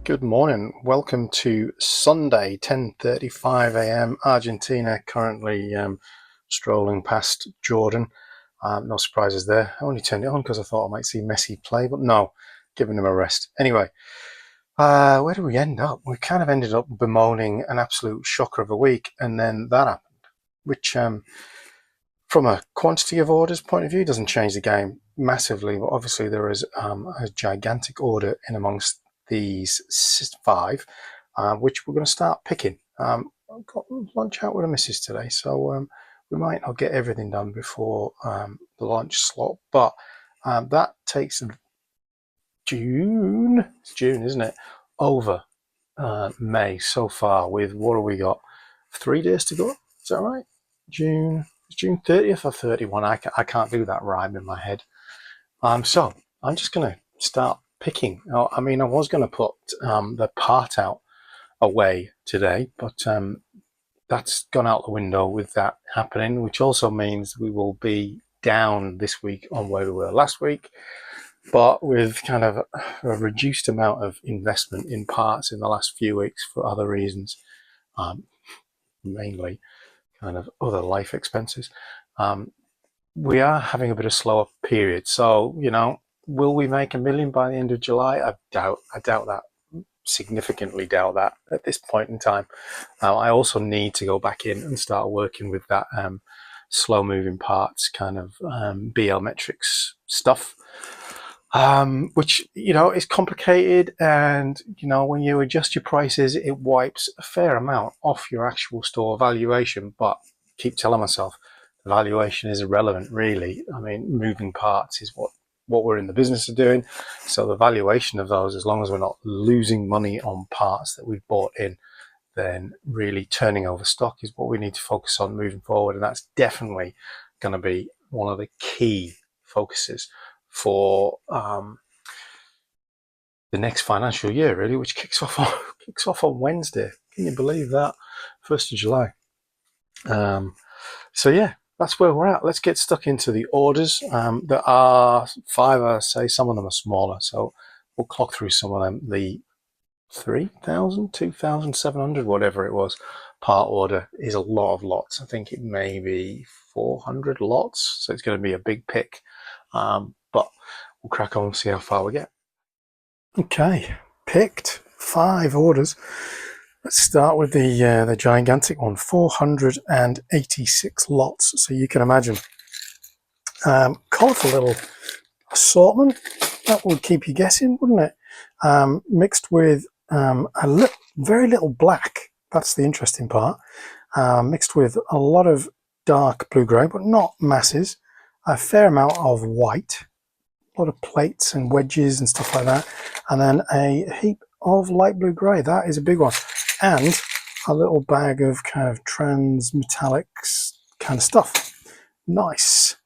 Good morning. Welcome to Sunday, 10:35 a.m. Argentina. Currently strolling past Jordan. No surprises there. I only turned it on because I thought I might see Messi play, but no, giving him a rest. Anyway, where do we end up? We kind of ended up bemoaning an absolute shocker of a week, and then that happened, which from a quantity of orders point of view doesn't change the game massively, but obviously there is a gigantic order in amongst these five, which we're going to start picking. I've got lunch out with a missus today, so we might not get everything done before the lunch slot, but that takes June. It's June, isn't it? Over May so far. With what have we got? 3 days to go. Is that right? June 30th or 31. I can't do that rhyme in my head. So I'm just going to start picking. I mean, I was going to put the part out away today, but that's gone out the window with that happening, which also means we will be down this week on where we were last week, but with kind of a reduced amount of investment in parts in the last few weeks for other reasons, mainly kind of other life expenses. We are having a bit of slower period. So, will we make $1 million by the end of July? I doubt that. Significantly doubt that at this point in time. I also need to go back in and start working with that slow moving parts kind of BL metrics stuff, which is complicated, and when you adjust your prices it wipes a fair amount off your actual store valuation. But I keep telling myself the valuation is irrelevant, really. I mean, moving parts is what we're in the business of doing. So the valuation of those, as long as we're not losing money on parts that we've bought in, then really turning over stock is what we need to focus on moving forward. And that's definitely going to be one of the key focuses for the next financial year, really, which kicks off on Wednesday. Can you believe that? 1st of July. So yeah, that's where we're at. Let's get stuck into the orders. There are 5, I say. Some of them are smaller, so we'll clock through some of them. The 3,000, 2,700, whatever it was, part order is a lot of lots. I think it may be 400 lots, so it's going to be a big pick. But we'll crack on and see how far we get. Okay, picked 5 orders. Let's start with the gigantic one, 486 lots. So you can imagine, colourful little assortment. That would keep you guessing, wouldn't it? Mixed with very little black. That's the interesting part. Mixed with a lot of dark blue-grey, but not masses. A fair amount of white. A lot of plates and wedges and stuff like that. And then a heap of light blue-grey. That is a big one. And a little bag of kind of trans metallics kind of stuff. Nice.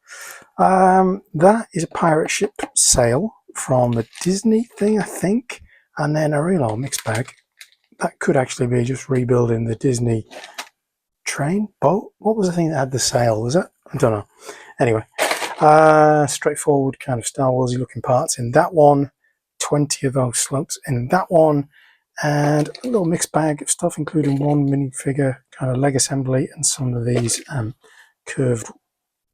That is a pirate ship sail from the Disney thing, I think. And then a real old mixed bag. That could actually be just rebuilding the Disney train, boat. What was the thing that had the sail? Was it? I don't know. Anyway, straightforward kind of Star Warsy looking parts in that one. 20 of those slopes in that one. And a little mixed bag of stuff, including one minifigure kind of leg assembly and some of these curved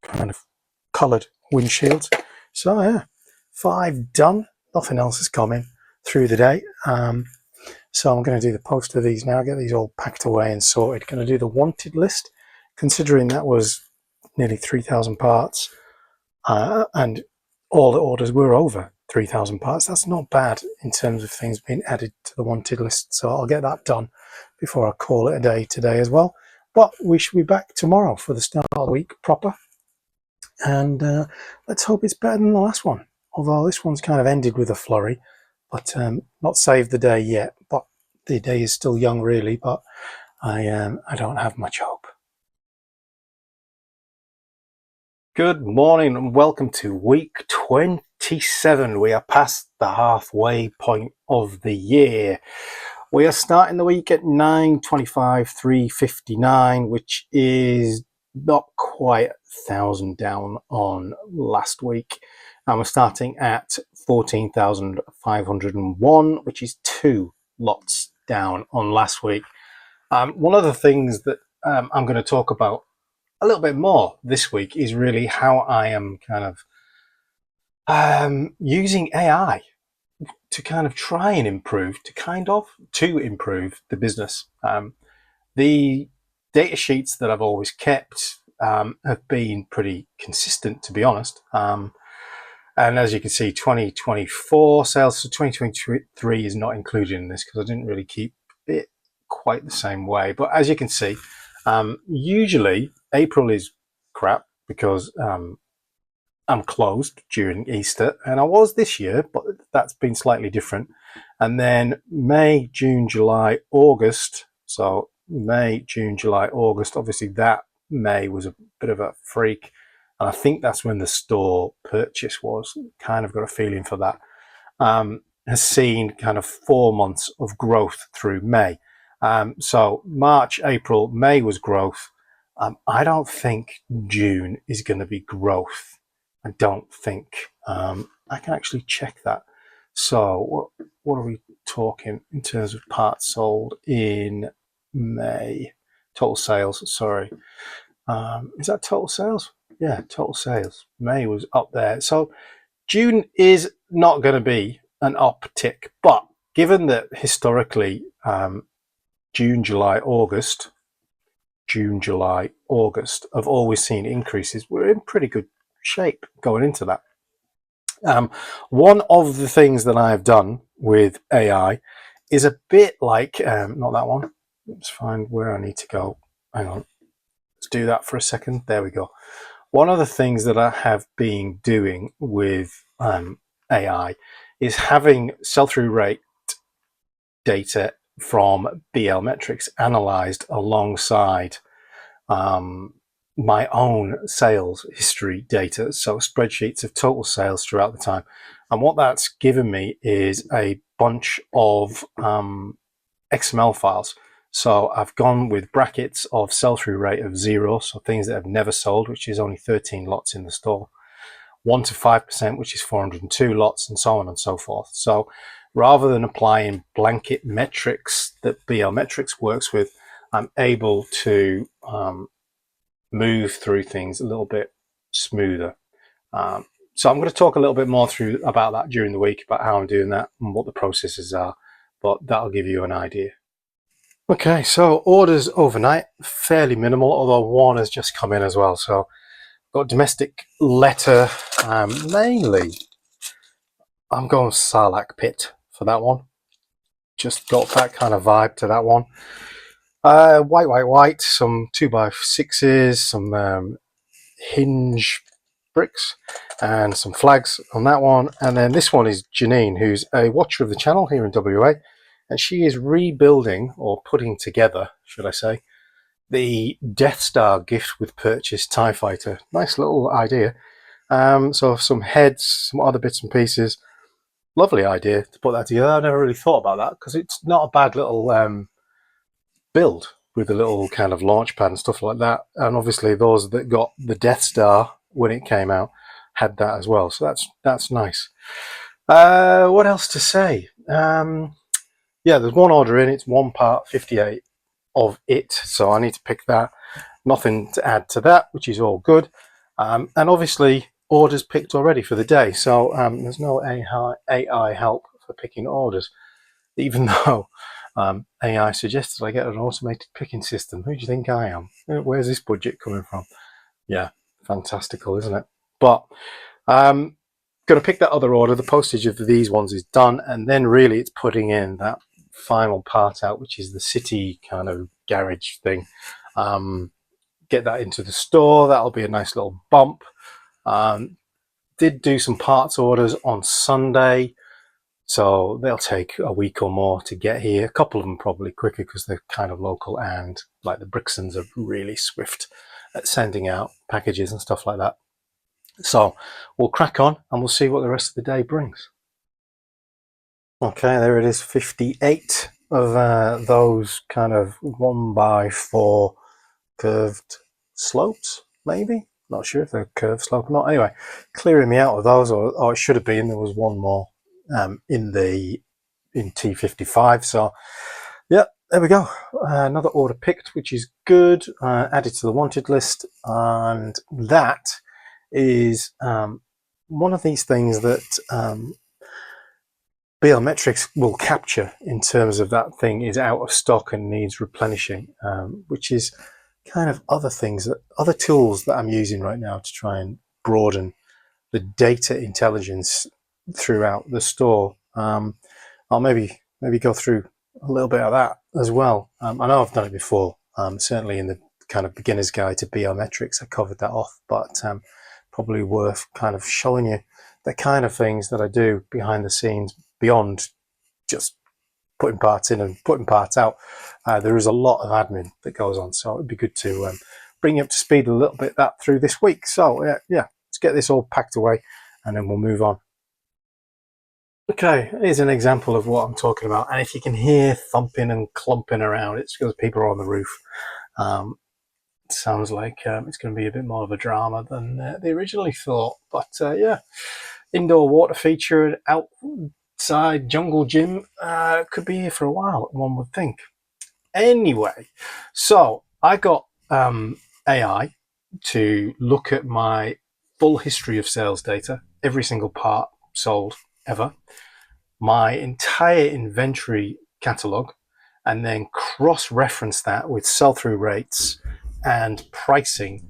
kind of coloured windshields. So yeah, 5 done. Nothing else is coming through the day. So I'm going to do the post of these now, get these all packed away and sorted. Going to do the wanted list, considering that was nearly 3,000 parts, and all the orders were over 3,000 parts. That's not bad in terms of things being added to the wanted list. So I'll get that done before I call it a day today as well. But we should be back tomorrow for the start of the week proper. And let's hope it's better than the last one. Although this one's kind of ended with a flurry, but not saved the day yet. But the day is still young, really. But I don't have much hope. Good morning and welcome to week 27. We are past the halfway point of the year. We are starting the week at 925, 359, which is not quite 1,000 down on last week. And we're starting at 14,501, which is 2 lots down on last week. One of the things that I'm going to talk about a little bit more this week is really how I am kind of using AI to kind of try and improve, to improve the business. The data sheets that I've always kept have been pretty consistent, to be honest. And as you can see, 2024 sales, so 2023 is not included in this because I didn't really keep it quite the same way. But as you can see, usually April is crap because I'm closed during Easter, and I was this year, but that's been slightly different. And then May, June, July, August. So May, June, July, August. Obviously, that May was a bit of a freak. And I think that's when the store purchase was. Kind of got a feeling for that. Has seen kind of 4 months of growth through May. So March, April, May was growth. I don't think June is going to be growth. I don't think. I can actually check that. So what are we talking in terms of parts sold in May? Total sales, sorry. Is that total sales? Yeah, total sales. May was up there. So June is not going to be an uptick, but given that historically June, July, August, I've always seen increases, we're in pretty good shape going into that. One of the things that I've done with AI is a bit like, not that one. Let's find where I need to go. Hang on. Let's do that for a second. There we go. One of the things that I have been doing with AI is having sell-through rate data from BL metrics analyzed alongside my own sales history data, so spreadsheets of total sales throughout the time. And what that's given me is a bunch of XML files. So I've gone with brackets of sell-through rate of 0, so things that have never sold, which is only 13 lots in the store, 1 to 5%, which is 402 lots, and so on and so forth. So rather than applying blanket metrics that BL Metrics works with, I'm able to move through things a little bit smoother. So I'm going to talk a little bit more about that during the week, about how I'm doing that and what the processes are, but that'll give you an idea. Okay, so orders overnight, fairly minimal, although one has just come in as well. So got domestic letter, mainly I'm going Sarlacc pit for that one. Just got that kind of vibe to that one. White, some 2x6s, some hinge bricks, and some flags on that one. And then this one is Janine, who's a watcher of the channel here in WA, and she is rebuilding, or putting together, should I say, the Death Star gift with purchase TIE Fighter. Nice little idea. So some heads, some other bits and pieces. Lovely idea to put that together. I never really thought about that because it's not a bad little build with a little kind of launch pad and stuff like that. And obviously those that got the Death Star when it came out had that as well. So that's nice. What else to say? Yeah, there's one order in. It's one part 58 of it. So I need to pick that. Nothing to add to that, which is all good. And obviously orders picked already for the day. So there's no AI help for picking orders, even though AI suggested I get an automated picking system. Who do you think I am? Where's this budget coming from? Yeah, fantastical, isn't it? But going to pick that other order. The postage of these ones is done, and then really it's putting in that final part out, which is the city kind of garage thing. Get that into the store. That'll be a nice little bump. Did do some parts orders on Sunday, so they'll take a week or more to get here. A couple of them probably quicker because they're kind of local, and like the Brixtons are really swift at sending out packages and stuff like that. So we'll crack on and we'll see what the rest of the day brings. Okay, there it is, 58 of those kind of 1x4 curved slopes, maybe. Not sure if they're curved slope or not. Anyway, clearing me out of those, or it should have been. There was one more in the in T55. So yeah, there we go. Another order picked, which is good. Added to the wanted list, and that is one of these things that BL Metrics will capture in terms of that thing is out of stock and needs replenishing, which is kind of other things, other tools that I'm using right now to try and broaden the data intelligence throughout the store. I'll maybe go through a little bit of that as well. I know I've done it before, certainly in the kind of beginner's guide to BL Metrics, I covered that off, but probably worth kind of showing you the kind of things that I do behind the scenes beyond just putting parts in and putting parts out. There is a lot of admin that goes on, so it'd be good to bring you up to speed a little bit that through this week. So yeah, let's get this all packed away and then we'll move on. Okay, here's an example of what I'm talking about, and if you can hear thumping and clumping around, it's because people are on the roof. It sounds like it's going to be a bit more of a drama than they originally thought, but yeah, indoor water feature, outside jungle gym, could be here for a while, one would think. Anyway, so I got AI to look at my full history of sales data, every single part sold ever, my entire inventory catalog, and then cross-reference that with sell-through rates and pricing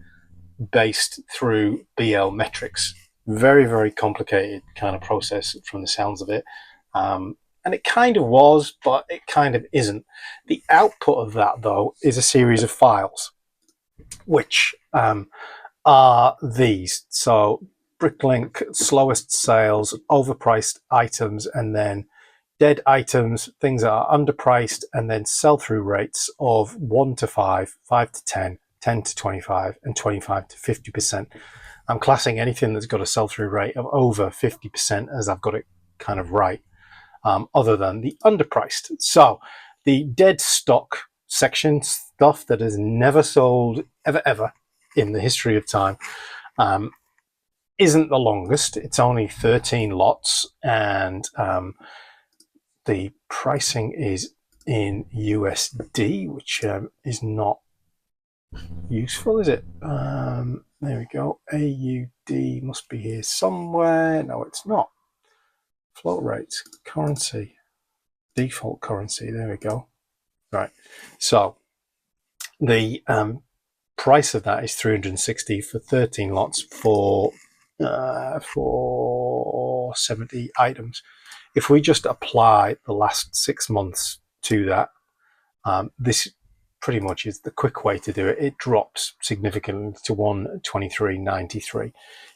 based through BL metrics. Very, very complicated kind of process from the sounds of it. And it kind of was, but it kind of isn't. The output of that, though, is a series of files, which are these. So Bricklink, slowest sales, overpriced items, and then dead items, things that are underpriced, and then sell-through rates of 1 to 5, 5 to 10, 10 to 25, and 25 to 50%. I'm classing anything that's got a sell-through rate of over 50% as I've got it kind of right, other than the underpriced. So the dead stock section, stuff that has never sold ever in the history of time, isn't the longest. It's only 13 lots, and the pricing is in USD, which is not useful, is it? There we go. AUD must be here somewhere. No, it's not. Float rate, currency, default currency. There we go. Right. So the price of that is 360 for 13 lots for 70 items. If we just apply the last 6 months to that, this pretty much is the quick way to do it. It drops significantly to 123.93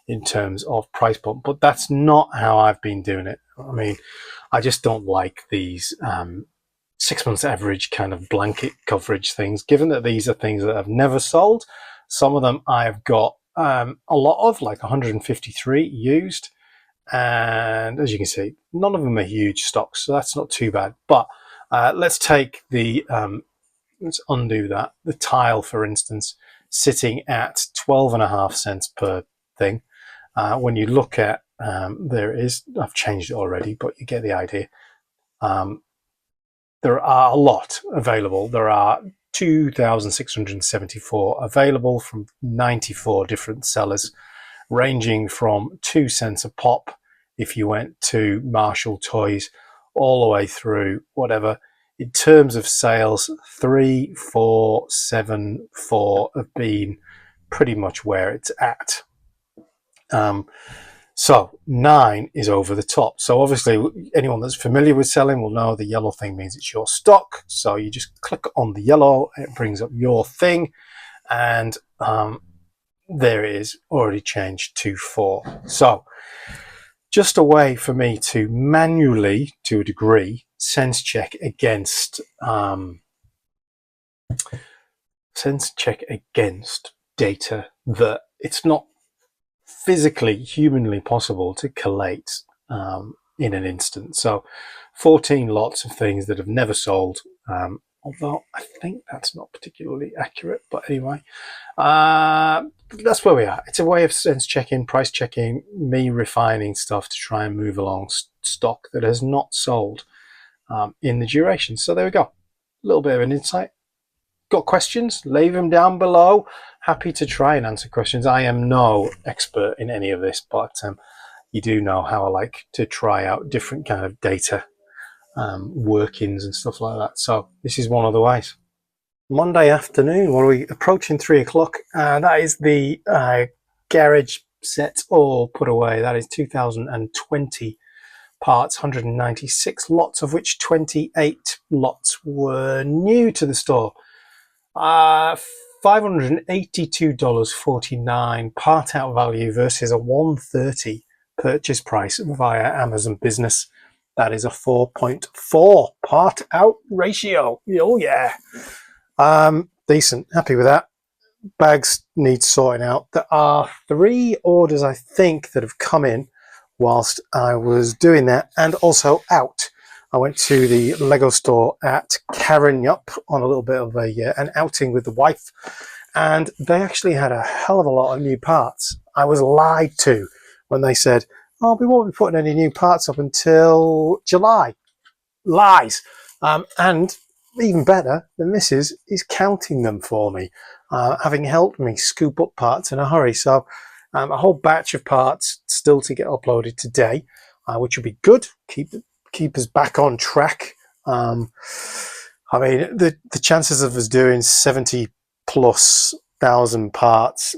in terms of price point, but that's not how I've been doing it. I mean, I just don't like these 6 months average kind of blanket coverage things, given that these are things that I've never sold. Some of them I've got a lot of, like 153 used, and as you can see, none of them are huge stocks, so that's not too bad. But let's take the let's undo that. The tile, for instance, sitting at 12.5 cents per thing. When you look at, there it is, I've changed it already, but you get the idea. There are a lot available. There are 2,674 available from 94 different sellers, ranging from 2 cents a pop if you went to Marshall Toys, all the way through whatever. In terms of sales, 3, 4, 7, 4 have been pretty much where it's at. So 9 is over the top. So obviously anyone that's familiar with selling will know the yellow thing means it's your stock. So you just click on the yellow, it brings up your thing, and there it is, already changed to 4. So just a way for me to manually, to a degree, sense check against data that it's not physically, humanly possible to collate in an instant. So 14 lots of things that have never sold, although I think that's not particularly accurate, but anyway, that's where we are. It's a way of sense checking, price checking, me refining stuff to try and move along stock that has not sold. in the duration. So there we go. A little bit of an insight. Got questions? Leave them down below. Happy to try and answer questions. I am no expert in any of this, but you do know how I like to try out different kind of data workings and stuff like that. So this is one of the ways. Monday afternoon, what are we approaching 3 o'clock? That is the garage set all put away. That is 2020 parts, 196 lots, of which 28 lots were new to the store. $582.49 part out value versus a $130 purchase price via Amazon Business. That is a 4.4 part out ratio. Oh yeah. Decent. Happy with that. Bags need sorting out. There are 3 orders, I think, that have come in whilst I was doing that, and also out. I went to the Lego store at Karanyup on a little bit of an outing with the wife, and they actually had a hell of a lot of new parts. I was lied to when they said, "Oh, we won't be putting any new parts up until July." Lies. And even better, the missus is counting them for me, having helped me scoop up parts in a hurry. So a whole batch of parts still to get uploaded today, which will be good. Keep us back on track. I mean, the chances of us doing 70,000+ parts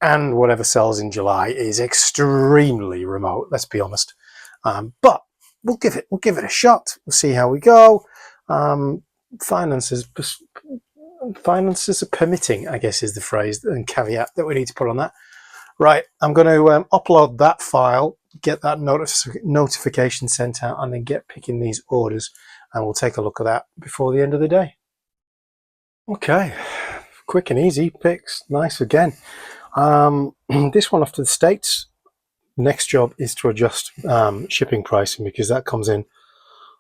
and whatever sells in July is extremely remote. Let's be honest. But we'll give it a shot. We'll see how we go. Finances are permitting, I guess, is the phrase and caveat that we need to put on that. Right, I'm going to upload that file, get that notification sent out, and then get picking these orders, and we'll take a look at that before the end of the day. Okay, quick and easy picks. Nice again. This one off to the States. Next job is to adjust shipping pricing, because that comes in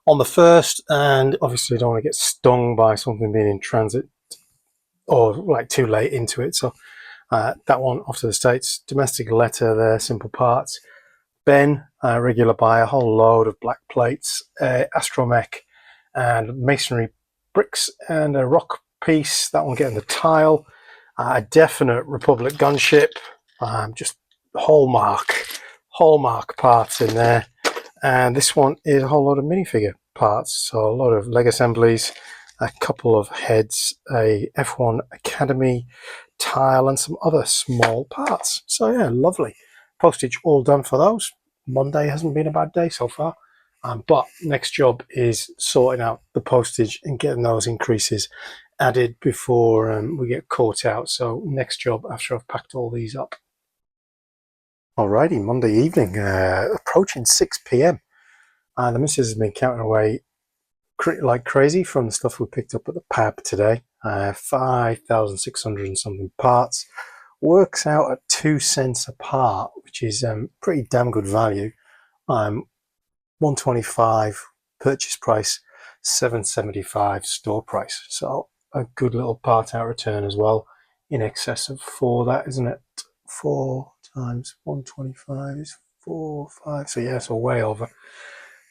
on the 1st, and obviously I don't want to get stung by something being in transit or like too late into it. So that one off to the States. Domestic letter there, simple parts. Ben, regular buyer, a whole load of black plates, astromech and masonry bricks, and a rock piece. That one getting the tile. A definite Republic gunship, just hallmark parts in there. And this one is a whole lot of minifigure parts, so a lot of leg assemblies, a couple of heads, a F1 Academy tile, and some other small parts. So yeah, lovely. Postage all done for those. Monday hasn't been a bad day so far, but next job is sorting out the postage and getting those increases added before we get caught out. So next job after I've packed all these up. Alrighty, Monday evening, approaching 6 p.m. The missus has been counting away like crazy from the stuff we picked up at the pab today. 5,600 and something parts. Works out at 2 cents a part, which is pretty damn good value. $125 purchase price, $7.75 store price. So a good little part out return as well, in excess of 4, that isn't it? 4 times 125 is 4, 5. So yeah, so way over.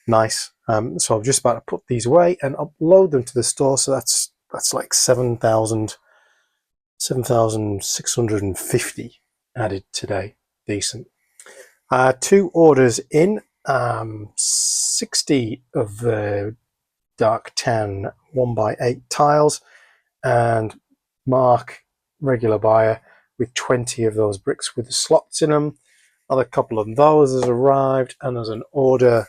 Nice. So I'm just about to put these away and upload them to the store. So that's like 7,650 added today. Decent. 2 orders in. 60 of the dark tan 1x8 tiles, and Mark, regular buyer, with 20 of those bricks with the slots in them. Another couple of those has arrived, and there's an order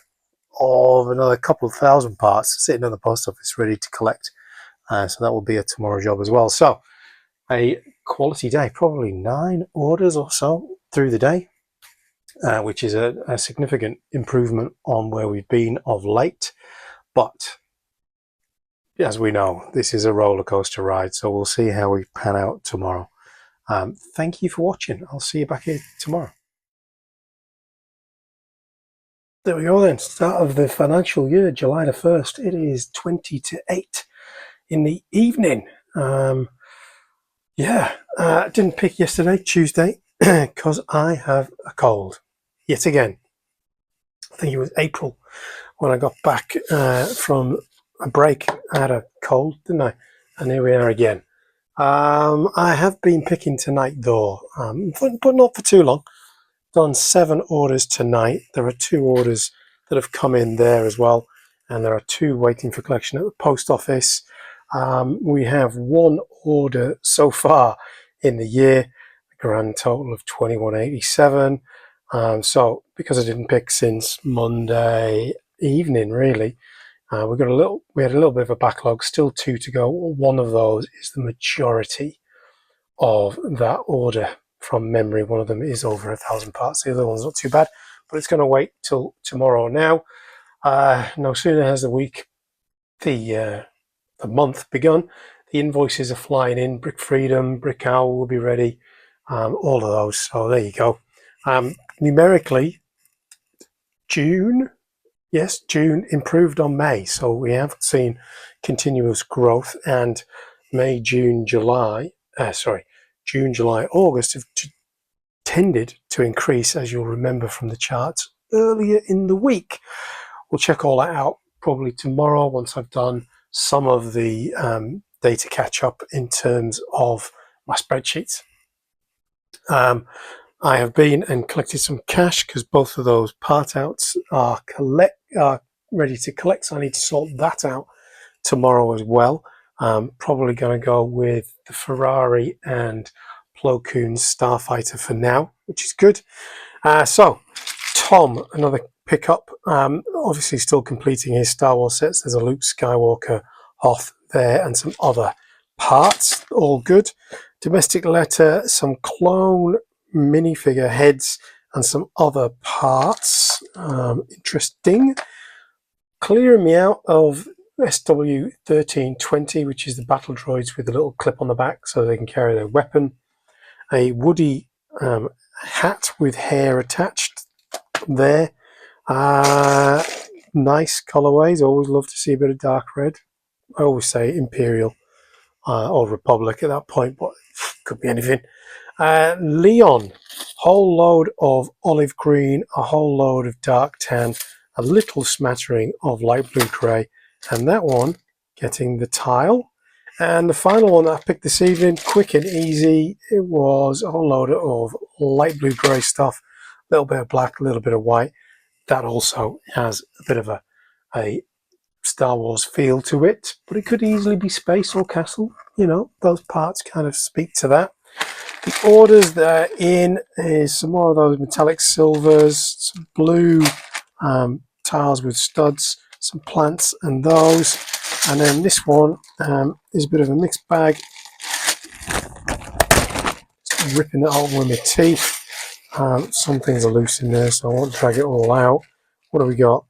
of another couple of thousand parts sitting in the post office ready to collect. So that will be a tomorrow job as well. So a quality day, probably 9 orders or so through the day, which is a significant improvement on where we've been of late. But as we know, this is a roller coaster ride, so we'll see how we pan out tomorrow. Thank you for watching. I'll see you back here tomorrow. There we go then, start of the financial year, July the 1st. It is 20 to 8 in the evening. Didn't pick yesterday, Tuesday, because I have a cold. Yet again. I think it was April when I got back from a break. I had a cold, didn't I? And here we are again. I have been picking tonight though, but not for too long. Done 7 orders tonight. There are 2 orders that have come in there as well, and there are 2 waiting for collection at the post office. We have 1 order so far in the year, a grand total of 2187. So because I didn't pick since Monday evening, really, we had a little bit of a backlog, still 2 to go. One of those is the majority of that order from memory. One of them is over 1,000 parts. The other one's not too bad, but it's going to wait till tomorrow now. No sooner has the month begun, the invoices are flying in. Brick Freedom, Brick Owl will be ready. All of those. So there you go. Numerically, June improved on May. So we have seen continuous growth, and June, July, August have tended to increase, as you'll remember from the charts earlier in the week. We'll check all that out probably tomorrow once I've done some of the data catch up in terms of my spreadsheets. I have been and collected some cash because both of those part outs are ready to collect, so I need to sort that out tomorrow as well. Probably going to go with the Ferrari and Plo Koon's Starfighter for now, which is good. So Tom, another pickup, obviously still completing his Star Wars sets. There's a Luke Skywalker Hoth there and some other parts, all good. Domestic letter, some clone minifigure heads and some other parts. Interesting. Clearing me out of SW1320, which is the battle droids with a little clip on the back so they can carry their weapon. A Woody hat with hair attached there. Nice colorways. Always love to see a bit of dark red. I always say Imperial or Republic at that point, but could be anything. Leon, whole load of olive green, a whole load of dark tan, a little smattering of light blue grey, and that one getting the tile. And the final one that I picked this evening, quick and easy, it was a whole load of light blue grey stuff, a little bit of black, a little bit of white. That also has a bit of a Star Wars feel to it, but it could easily be space or castle. You know, those parts kind of speak to that. The orders that are in is some more of those metallic silvers, some blue tiles with studs, some plants and those. And then this one is a bit of a mixed bag. Just ripping it open with my teeth. Some things are loose in there, so I won't drag it all out. What do we got?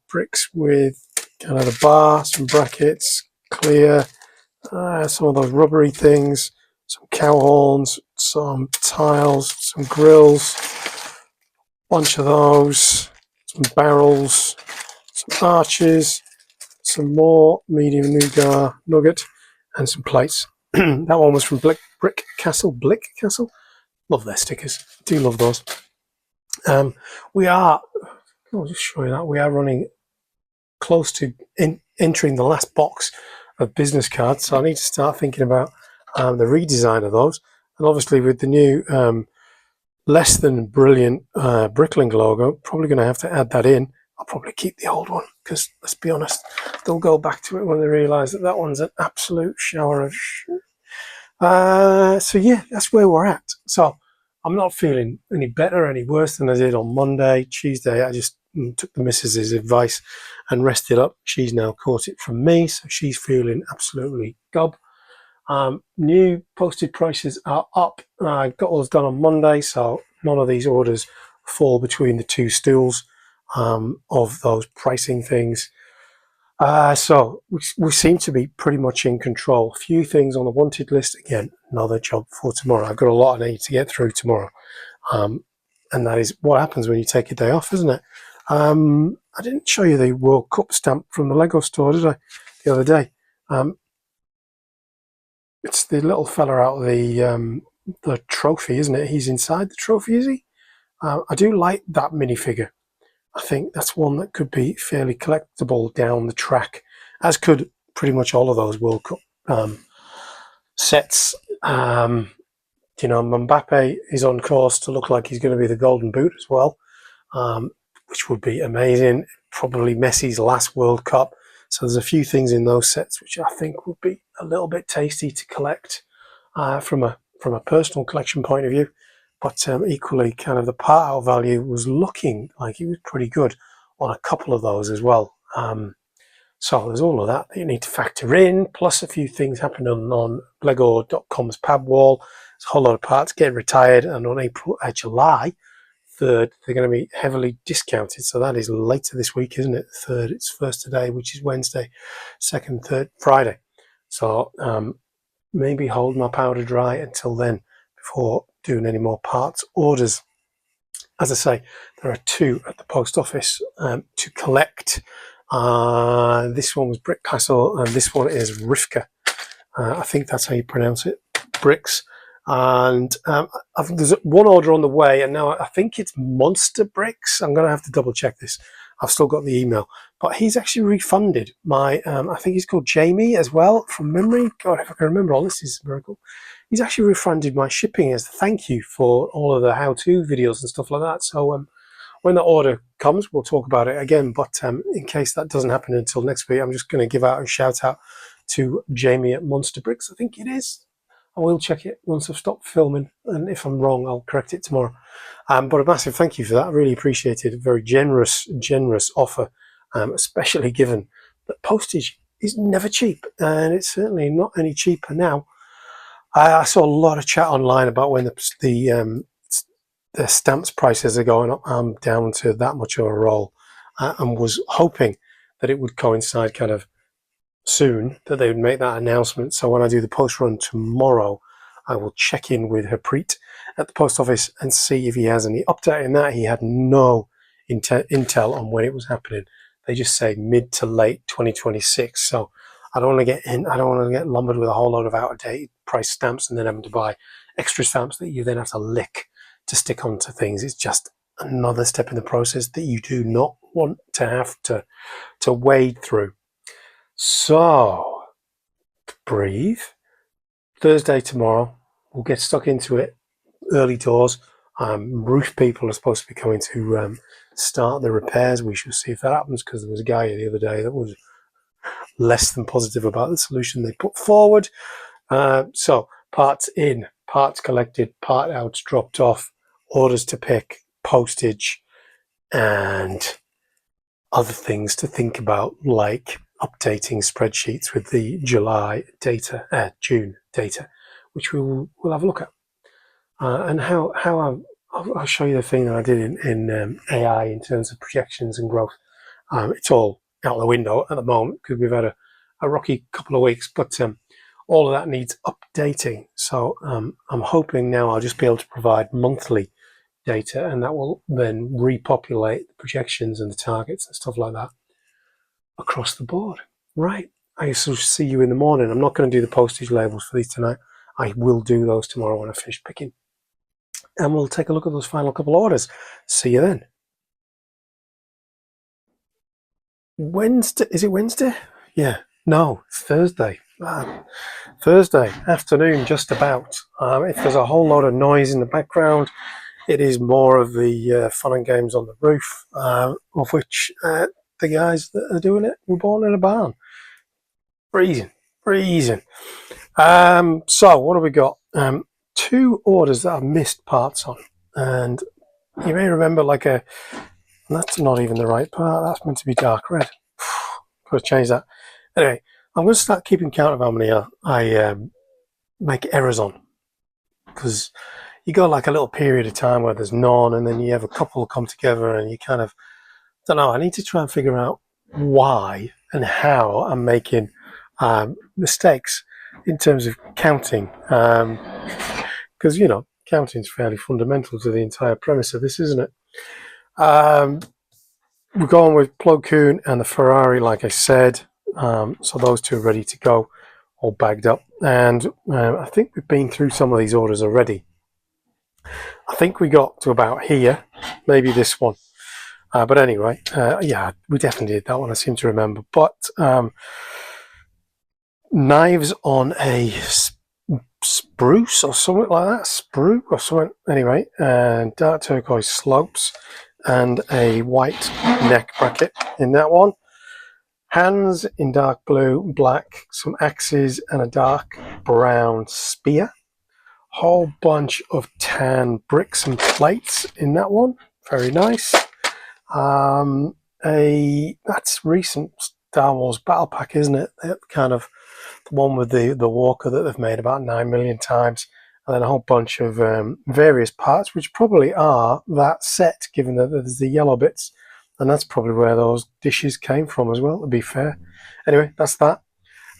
Bricks with kind of the bar, some brackets, clear, some of those rubbery things, some cow horns, some tiles, some grills, bunch of those, some barrels, some arches, some more medium nugget, and some plates. That one was from Brick Castle. Love their stickers. Do love those. I'll just show you that. We are running close to entering the last box of business cards, so I need to start thinking about the redesign of those. And obviously with the new less than brilliant Bricklink logo, probably going to have to add that in. I'll probably keep the old one because, let's be honest, they'll go back to it when they realise that that one's an absolute shower of shit. So yeah, that's where we're at. So I'm not feeling any better, any worse than I did on Monday. Tuesday, I just took the missus's advice and rested up. She's now caught it from me, so she's feeling absolutely gob. New posted prices are up. I got all done on Monday, so none of these orders fall between the 2 stools of those pricing things. So we seem to be pretty much in control. A few things on the wanted list. Again, another job for tomorrow. I've got a lot I need to get through tomorrow. And that is what happens when you take a day off, isn't it? I didn't show you the World Cup stamp from the Lego store, did I, the other day? It's the little fella out of the trophy, isn't it? He's inside the trophy, is he? I do like that minifigure. I think that's one that could be fairly collectible down the track, as could pretty much all of those World Cup sets. You know, Mbappe is on course to look like he's going to be the Golden Boot as well, which would be amazing. Probably Messi's last World Cup. So there's a few things in those sets which I think would be a little bit tasty to collect from a personal collection point of view. But equally, kind of the part out value was looking like it was pretty good on a couple of those as well. So there's all of that you need to factor in, plus a few things happening on Lego.com's pad wall. There's a whole lot of parts getting retired, and on July 3rd, they're going to be heavily discounted. So that is later this week, isn't it? The 3rd, it's first today, which is Wednesday, 2nd, 3rd, Friday. So maybe hold my powder dry until then before doing any more parts orders. As I say, there are 2 at the post office to collect. This one was Brick Castle, and this one is Rivka. I think that's how you pronounce it, bricks. And there's one order on the way, and now I think it's Monster Bricks. I'm going to have to double check this. I've still got the email, but he's actually refunded my, I think he's called Jamie as well, from memory. God, if I can remember all this is a miracle. He's actually refunded my shipping as a thank you for all of the how-to videos and stuff like that. So when the order comes, we'll talk about it again. But in case that doesn't happen until next week, I'm just going to give out a shout out to Jamie at Monster Bricks. I think it is. I will check it once I've stopped filming, and if I'm wrong, I'll correct it tomorrow. But a massive thank you for that. I really appreciate it. A very generous offer, especially given that postage is never cheap, and it's certainly not any cheaper now. I saw a lot of chat online about when the stamps prices are going up down to that much of a roll, and was hoping that it would coincide kind of soon, that they would make that announcement. So when I do the post run tomorrow, I will check in with Harpreet at the post office and see if he has any update in that. He had no intel on when it was happening. They just say mid to late 2026. So I don't want to get in. I don't want to get lumbered with a whole lot of out-of-date price stamps and then having to buy extra stamps that you then have to lick to stick onto things. It's just another step in the process that you do not want to have to wade through. So breathe. Thursday tomorrow, we'll get stuck into it early doors. Roof people are supposed to be coming to start the repairs. We shall see if that happens, because there was a guy the other day that was less than positive about the solution they put forward. So parts in, parts collected, part outs dropped off, orders to pick, postage, and other things to think about, like updating spreadsheets with the July data, June data, which we'll have a look at. And how I'll show you the thing that I did in AI in terms of projections and growth. It's all out the window at the moment because we've had a rocky couple of weeks, but all of that needs updating. So I'm hoping now I'll just be able to provide monthly data, and that will then repopulate the projections and the targets and stuff like that across the board. Right. I shall see you in the morning. I'm not going to do the postage labels for these tonight. I will do those tomorrow when I finish picking. And we'll take a look at those final couple of orders. See you then. Wednesday, is it Wednesday? Yeah, no, it's Thursday. Thursday afternoon, just about. If there's a whole lot of noise in the background, it is more of the fun and games on the roof, of which the guys that are doing it were born in a barn. Freezing. So what have we got? 2 orders that I've missed parts on, and you may remember that's not even the right part. That's meant to be dark red. Got to change that. Anyway, I'm going to start keeping count of how many I make errors on, because you got like a little period of time where there's none, and then you have a couple come together, and you kind of don't know. I need to try and figure out why and how I'm making mistakes in terms of counting, because counting is fairly fundamental to the entire premise of this, isn't it? We're going with Plo Koon and the Ferrari, like I said. So those 2 are ready to go, all bagged up. And I think we've been through some of these orders already. I think we got to about here, maybe this one. But anyway, yeah, we definitely did that one, I seem to remember. But knives on a spruce or something like that, sprue or something. Anyway, and dark turquoise slopes and a white neck bracket in that one. Hands in dark blue, black, some axes and a dark brown spear. Whole bunch of tan bricks and plates in that one. Very nice. That's recent Star Wars Battle Pack, isn't it? That kind of the one with the walker that they've made about 9 million times, and then a whole bunch of various parts, which probably are that set, given that there's the yellow bits, and that's probably where those dishes came from as well, to be fair. Anyway, that's that.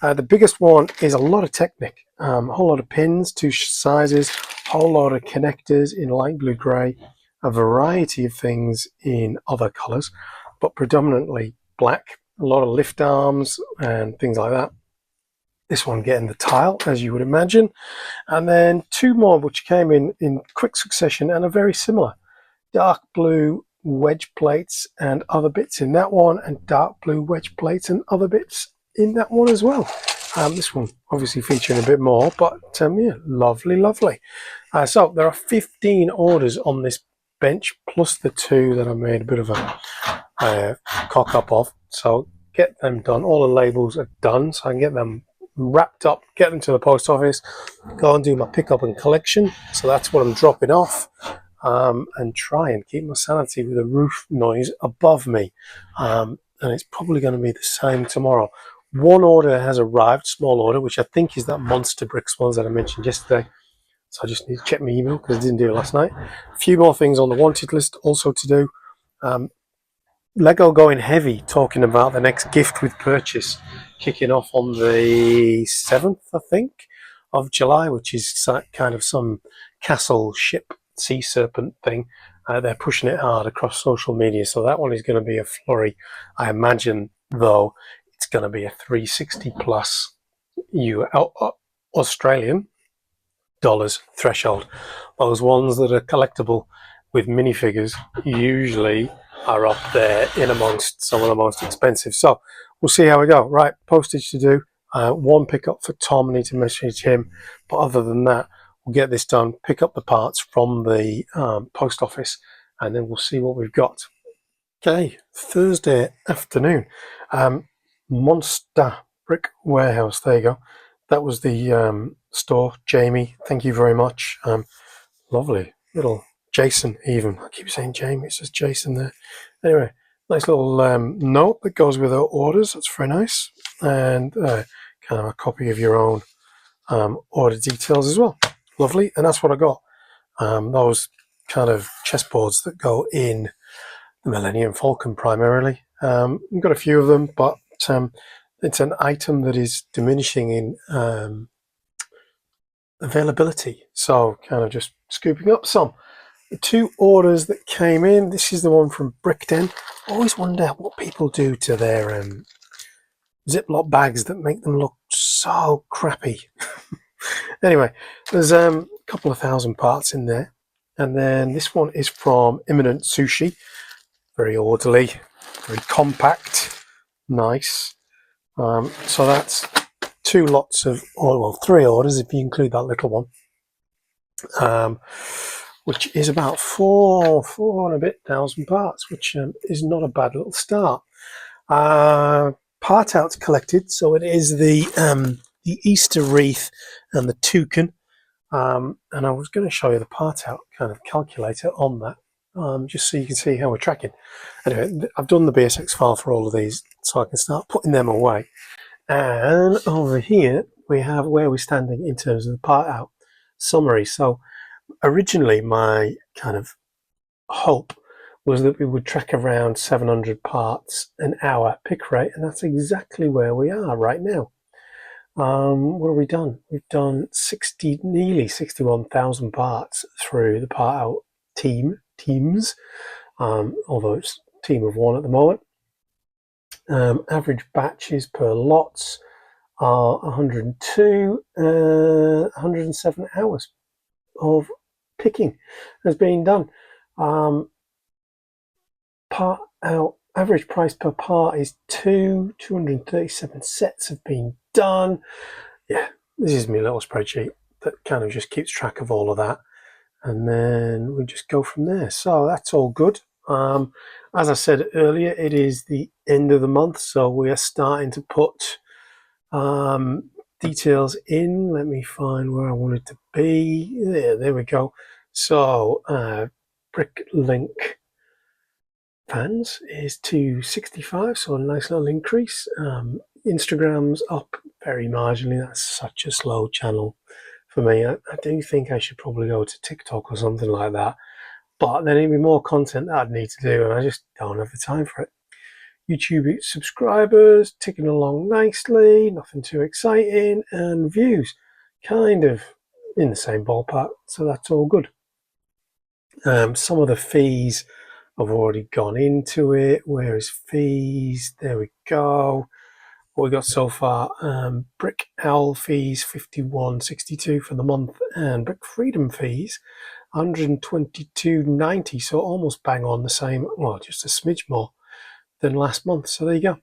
The biggest one is a lot of Technic, a whole lot of pins, two sizes, a whole lot of connectors in light blue grey, a variety of things in other colours, but predominantly black, a lot of lift arms and things like that. This one getting the tile, as you would imagine, and then two more which came in quick succession and are very similar. Dark blue wedge plates and other bits in that one, and dark blue wedge plates and other bits in that one as well. This one obviously featuring a bit more, but yeah, lovely. So there are 15 orders on this bench, plus the two that I made a bit of a cock up of. So get them done. All the labels are done, so I can get them wrapped up, get them to the post office, go and do my pickup and collection. So that's what I'm dropping off. And try and keep my sanity with a roof noise above me. And it's probably going to be the same tomorrow. One order has arrived, small order, which I think is that monster bricks ones that I mentioned yesterday. So I just need to check my email because I didn't do it last night. A few more things on the wanted list also to do. Lego going heavy, talking about the next gift with purchase, kicking off on the 7th, I think, of July, which is kind of some castle ship sea serpent thing. They're pushing it hard across social media, so that one is going to be a flurry. I imagine, though, it's going to be a 360 plus Australian dollars threshold. Those ones that are collectible with minifigures usually are up there in amongst some of the most expensive. So we'll see how we go. Right, postage to do. One pickup for Tom. I need to message him. But other than that, we'll get this done, pick up the parts from the post office, and then we'll see what we've got. Okay, Thursday afternoon. Monster Brick Warehouse. There you go. That was the store. Jamie, thank you very much. Lovely little Jason, even. I keep saying Jamie, it says Jason there. Anyway, nice little note that goes with our orders. That's very nice. And kind of a copy of your own order details as well. Lovely. And that's what I got. Those kind of chessboards that go in the Millennium Falcon primarily. We've got a few of them, but it's an item that is diminishing in availability. So kind of just scooping up some. The two orders that came in, this is the one from Brickden. I always wonder what people do to their Ziploc bags that make them look so crappy. Anyway, there's a couple of thousand parts in there. And then this one is from Imminent Sushi. Very orderly, very compact, nice. So that's two lots of, well, three orders if you include that little one, which is about four and a bit thousand parts, which is not a bad little start. Part outs collected, so it is the Easter wreath and the toucan. And I was going to show you the part out kind of calculator on that. Just so you can see how we're tracking. Anyway, I've done the BSX file for all of these, so I can start putting them away. And over here, we have where we're standing in terms of the part out summary. So originally, my kind of hope was that we would track around 700 parts an hour pick rate, and that's exactly where we are right now. What have we done? We've done nearly 61,000 parts through the part out teams, although it's a team of one at the moment. Average batches per lots are 102, 107 hours of picking has been done. part out. Average price per part is 237 sets have been done. Yeah, this is my little spreadsheet that kind of just keeps track of all of that, and then we just go from there. So that's all good. As I said earlier, it is the end of the month, so we are starting to put details in. Let me find where I want it to be. There we go. So Bricklink fans is 265, so a nice little increase. Instagram's up very marginally. That's such a slow channel for me. I do think I should probably go to TikTok or something like that, but then it'd be more content that I'd need to do, and I just don't have the time for it. YouTube subscribers ticking along nicely, nothing too exciting, and views kind of in the same ballpark, so that's all good. Some of the fees have already gone into it. Where is fees? There we go. What we got so far: Brick Owl fees 51.62 for the month, and Brick Freedom fees 122.90. So almost bang on the same. Well, just a smidge more than last month. So there you go.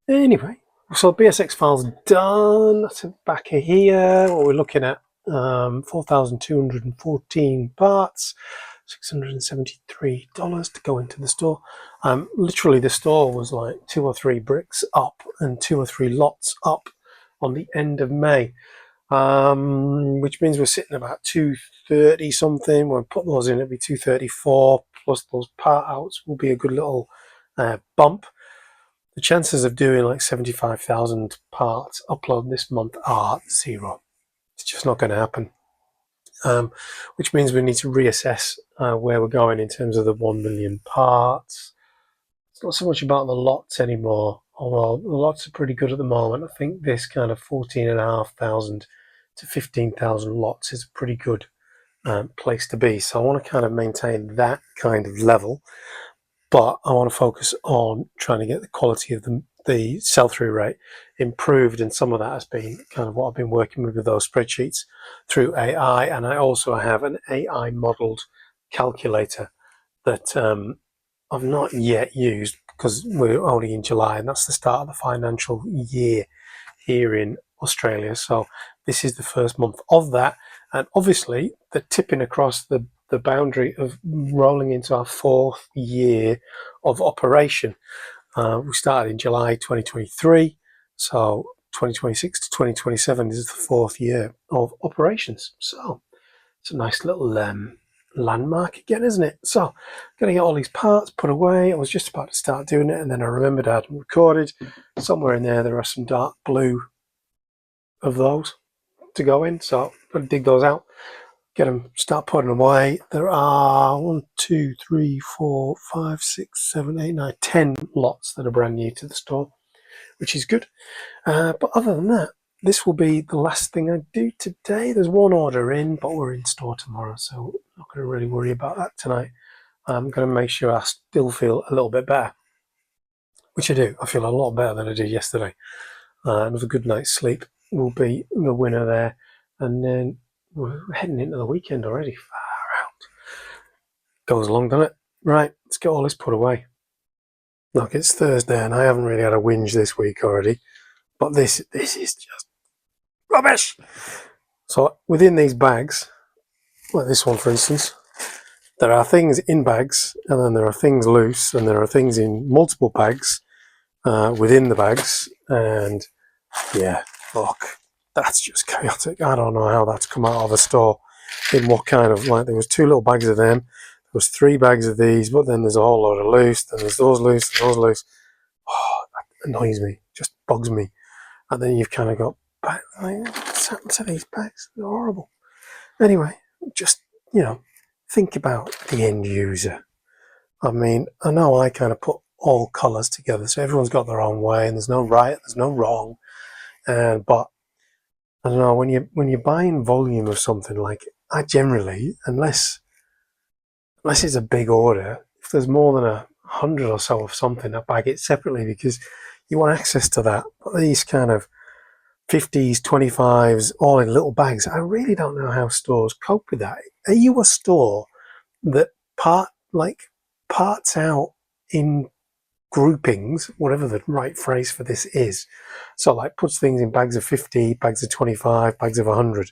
Anyway, so BSX file's done. That's back here. What we're looking at: 4,214 parts. $673 to go into the store. Literally, the store was like 2 or 3 bricks up and 2 or 3 lots up on the end of May, which means we're sitting about 230 something. When we put those in, it'll be 234 plus those part outs will be a good little bump. The chances of doing like 75,000 parts upload this month are 0. It's just not going to happen. Which means we need to reassess where we're going in terms of the 1 million parts. It's not so much about the lots anymore, although the lots are pretty good at the moment. I think this kind of 14,500 to 15,000 lots is a pretty good place to be. So I want to kind of maintain that kind of level, but I want to focus on trying to get the quality of the sell-through rate improved, and some of that has been kind of what I've been working with those spreadsheets through AI. And I also have an AI modeled calculator that I've not yet used because we're only in July and that's the start of the financial year here in Australia. So this is the first month of that, and obviously the tipping across the boundary of rolling into our 4th year of operation. We started in July 2023, so 2026 to 2027 is the 4th year of operations. So it's a nice little landmark again, isn't it? So going to get all these parts put away. I was just about to start doing it, and then I remembered I hadn't recorded. Somewhere in there are some dark blue of those to go in, so I'm going to dig those out, get them, start putting them away. There are 1, 2, 3, 4, 5, 6, 7, 8, 9, 10 lots that are brand new to the store, which is good. But other than that, this will be the last thing I do today. There's one order in, but we're in store tomorrow, so I'm not going to really worry about that tonight. I'm going to make sure I still feel a little bit better, which I do. I feel a lot better than I did yesterday. Another good night's sleep will be the winner there. And then we're heading into the weekend already. Far out. Goes along, doesn't it? Right, let's get all this put away. Look, it's Thursday and I haven't really had a whinge this week already. But this is just rubbish. So within these bags, like this one for instance, there are things in bags, and then there are things loose, and there are things in multiple bags within the bags. And yeah, look, that's just chaotic. I don't know how that's come out of a store. In what kind of, like, there was 2 little bags of them, there was 3 bags of these, but then there's a whole load of loose, then there's those loose, and those loose. Oh, that annoys me, just bugs me. And then you've kind of got, like, what's happened to these bags? They're horrible. Anyway, just, think about the end user. I mean, I know I kind of put all colours together, so everyone's got their own way, and there's no right, there's no wrong. But I don't know, when you're buying volume of something, like, I generally, unless it's a big order, if there's more than 100 or so of something, I bag it separately because you want access to that. But these kind of 50s, 25s, all in little bags, I really don't know how stores cope with that. Are you a store that parts out in groupings, whatever the right phrase for this is. So like puts things in bags of 50, bags of 25, bags of 100.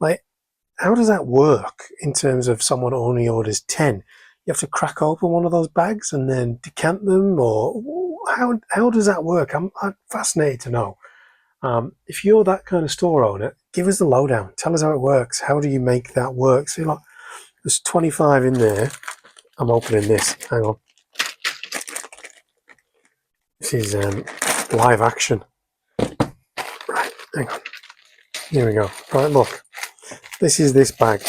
Like, how does that work in terms of someone only orders 10? You have to crack open one of those bags and then decant them, or how does that work? I'm fascinated to know. If you're that kind of store owner, give us the lowdown. Tell us how it works. How do you make that work? See, like, there's 25 in there. I'm opening this. Hang on. This is live action. Right, hang on. Here we go. Right, look. This is this bag.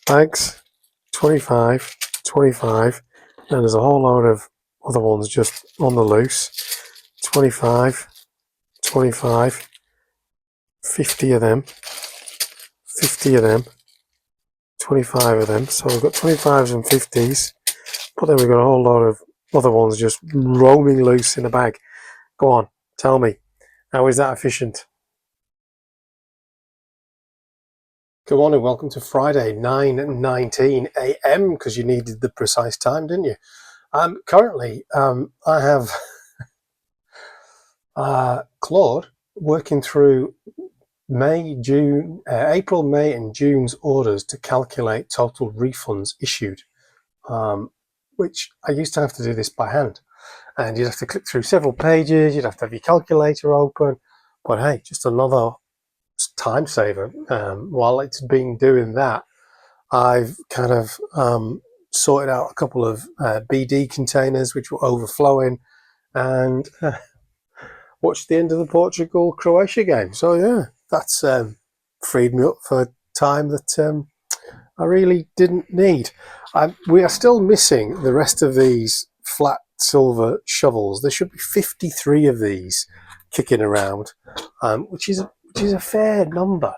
Bags, 25, 25, and there's a whole load of other ones just on the loose. 25, 25, 50 of them, 50 of them, 25 of them. So we've got 25s and 50s, but then we've got a whole lot of other ones just roaming loose in a bag. Go on, tell me, how is that efficient? Good morning, welcome to Friday, 9:19 a.m. because you needed the precise time, didn't you? Currently, I have Claude working through April, May, and June's orders to calculate total refunds issued, which I used to have to do this by hand. And you'd have to click through several pages, you'd have to have your calculator open, but hey, just another time saver. While it's been doing that, I've kind of sorted out a couple of BD containers which were overflowing, and watched the end of the Portugal-Croatia game. So yeah, that's freed me up for time that I really didn't need. We are still missing the rest of these flat silver shovels. There should be 53 of these kicking around, which is a fair number.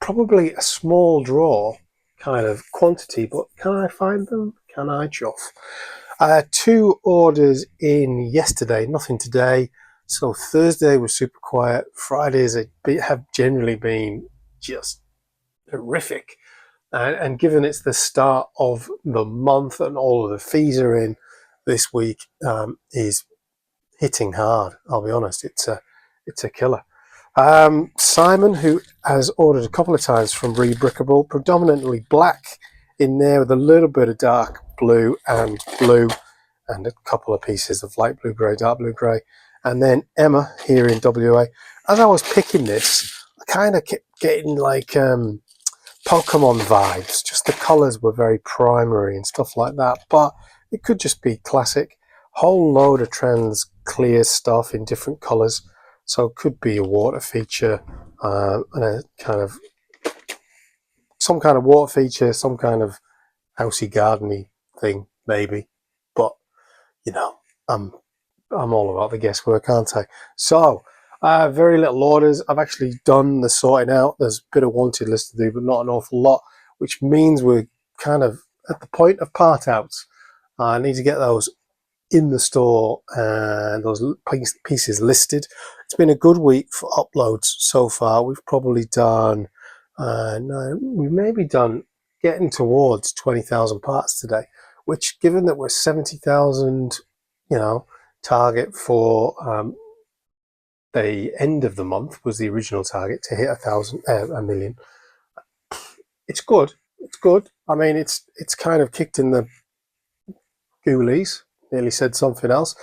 Probably a small draw kind of quantity, but can I find them? Can I, Chuff? 2 orders in yesterday, nothing today. So Thursday was super quiet. Fridays have generally been just horrific. And given it's the start of the month and all of the fees are in, this week is hitting hard. I'll be honest, it's a killer. Simon, who has ordered a couple of times from Rebrickable, predominantly black in there with a little bit of dark blue and a couple of pieces of light blue grey, dark blue grey. And then Emma here in WA. As I was picking this, I kind of kept getting like Pokemon vibes. Just the colours were very primary and stuff like that. But it could just be classic. Whole load of trans clear stuff in different colours. So it could be a water feature and some kind of water feature, some kind of housey gardeny thing, maybe. But you know, I'm all about the guesswork, aren't I? So very little orders. I've actually done the sorting out. There's a bit of wanted list to do, but not an awful lot, which means we're kind of at the point of part outs. I need to get those in the store and those pieces listed. It's been a good week for uploads so far. We've probably done we've maybe done getting towards 20,000 parts today, which, given that we're 70,000 target for the end of the month, was the original target to hit a million. It's good. I mean, it's kind of kicked in the ghoulies. Nearly said something else,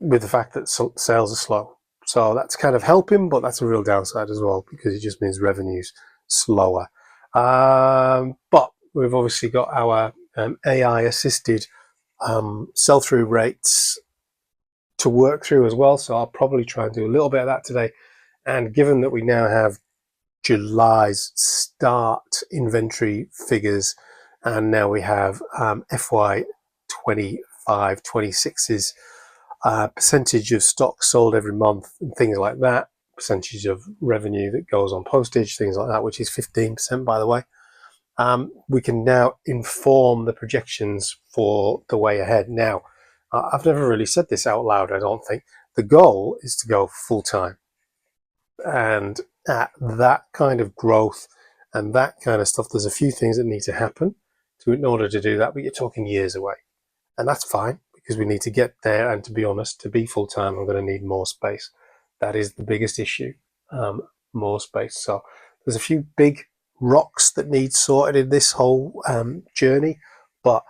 with the fact that sales are slow. So that's kind of helping, but that's a real downside as well, because it just means revenue's slower. But we've obviously got our AI assisted sell-through rates to work through as well. So I'll probably try and do a little bit of that today. And given that we now have July's start inventory figures, and now we have FY 26's percentage of stock sold every month and things like that, percentage of revenue that goes on postage, things like that, which is 15%, by the way. We can now inform the projections for the way ahead. Now, I've never really said this out loud, I don't think. The goal is to go full-time. And at that kind of growth and that kind of stuff, there's a few things that need to happen in order to do that, but you're talking years away. And that's fine because we need to get there. And to be honest, to be full time, I'm going to need more space. That is the biggest issue, more space. So there's a few big rocks that need sorted in this whole journey, but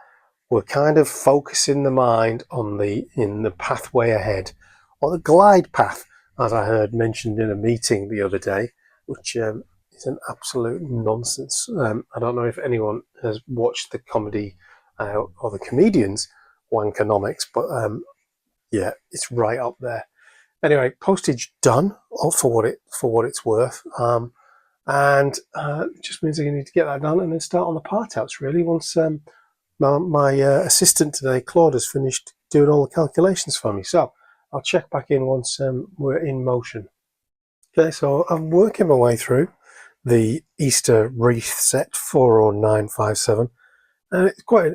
we're kind of focusing the mind on the pathway ahead, or the glide path, as I heard mentioned in a meeting the other day, which is an absolute nonsense. I don't know if anyone has watched the comedy or the comedians Wankonomics, but yeah, it's right up there. Anyway, postage done for what it's worth, and it just means I need to get that done and then start on the part outs. Really, once my assistant today, Claude, has finished doing all the calculations for me, so I'll check back in once we're in motion. Okay, so I'm working my way through the Easter wreath set 40957, and it's quite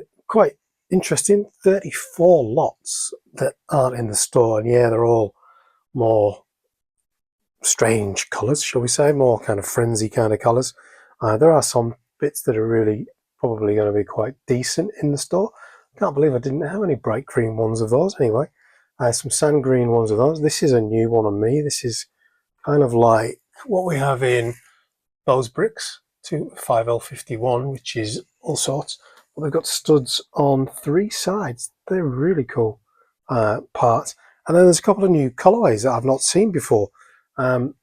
interesting. 34 lots that aren't in the store, and yeah, they're all more strange colours, shall we say, more kind of frenzy kind of colours. There are some bits that are really probably going to be quite decent in the store. Can't believe I didn't have any bright green ones of those anyway. Some sand green ones of those. This is a new one on me. This is kind of like what we have in those bricks, 5L51, which is all sorts. But they've got studs on 3 sides. They're really cool parts. And then there's a couple of new colorways that I've not seen before. Dark